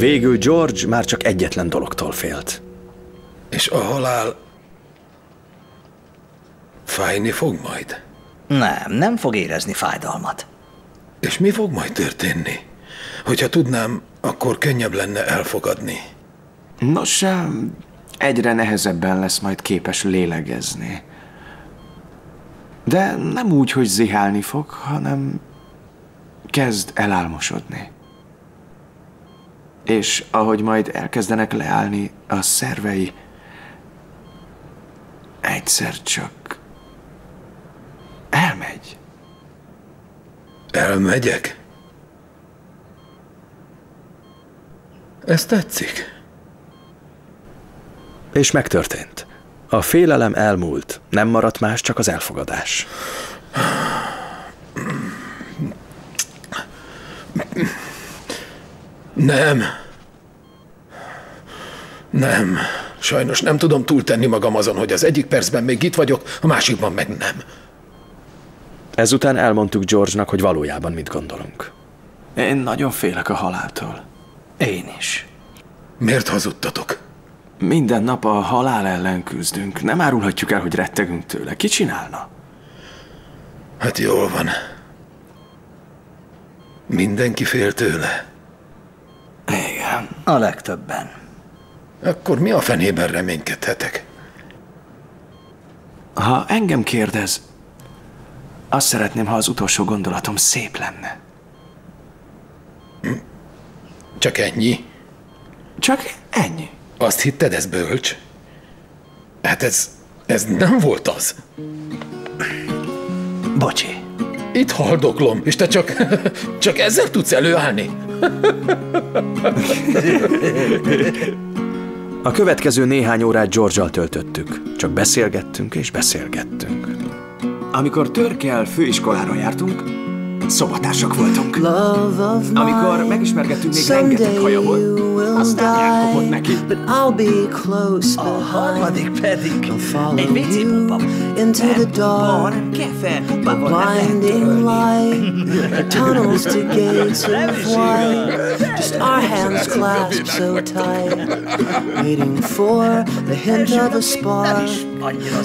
Végül George már csak egyetlen dologtól félt. És a halál fájni fog majd? Nem fog érezni fájdalmat. És mi fog majd történni? Hogyha tudnám, akkor könnyebb lenne elfogadni. Nos, egyre nehezebben lesz majd képes lélegezni. De nem úgy, hogy zihálni fog, hanem kezd elálmosodni. És ahogy majd elkezdenek leállni a szervei, egyszer csak elmegy. Elmegyek? Ez tetszik. És megtörtént. A félelem elmúlt, nem maradt más, csak az elfogadás. Nem. Sajnos nem tudom túltenni magam azon, hogy az egyik percben még itt vagyok, a másikban meg nem. Ezután elmondtuk George-nak, hogy valójában mit gondolunk. Én nagyon félek a haláltól. Én is. Miért hazudtatok? Minden nap a halál ellen küzdünk. Nem árulhatjuk el, hogy rettegünk tőle. Ki csinálna? Hát jól van. Mindenki fél tőle. Igen, a legtöbben. Akkor mi a fenében reménykedhetek? Ha engem kérdez, azt szeretném, ha az utolsó gondolatom szép lenne. Csak ennyi? Csak ennyi. Azt hitted, ez bölcs? Hát ez nem volt az. Bocsi. Itt haldoklom, és te csak ezzel tudsz előállni? A következő néhány órát George-al töltöttük. Csak beszélgettünk és beszélgettünk. Amikor Törkkel főiskolára jártunk, szobatársak voltunk. Amikor megismergettünk, még rengeteg haja volt, aztán elkopott neki. A harmadik pedig egy WC pompa. Nem pompa, hanem kefe. Bában nem lehet Tunnels to gates of white, just our hands clasped so tight, waiting for the hint of a spark.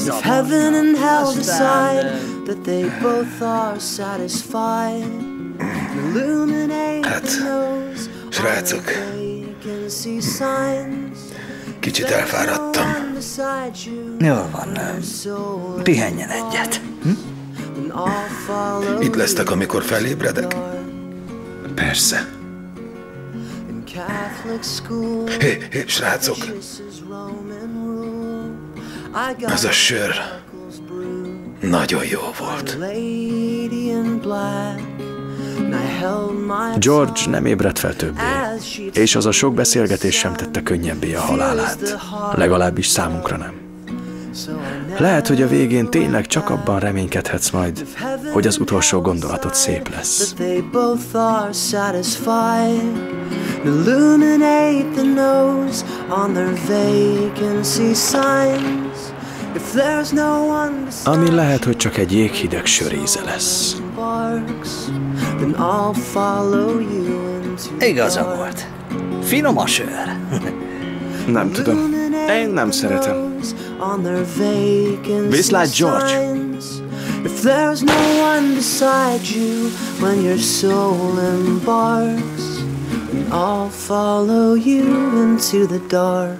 If heaven and hell decide that they both are satisfied, illuminate the nose srácok, kicsit elfáradtam. Jól van, pihenjen egyet. Itt lesztek, amikor felébredek? Persze. Hé, srácok! Az a sör nagyon jó volt. George nem ébredt fel többé, és az a sok beszélgetés sem tette könnyebbé a halálát. Legalábbis számunkra nem. Lehet, hogy a végén tényleg csak abban reménykedhetsz majd, hogy az utolsó gondolatod szép lesz. Ami lehet, hogy csak egy jéghideg söríze lesz. Igaza volt. Finom a sör. Nem tudom. Én nem szeretem. Viszlát, George! If there's no one beside you when your soul embarks, then I'll follow you into the dark.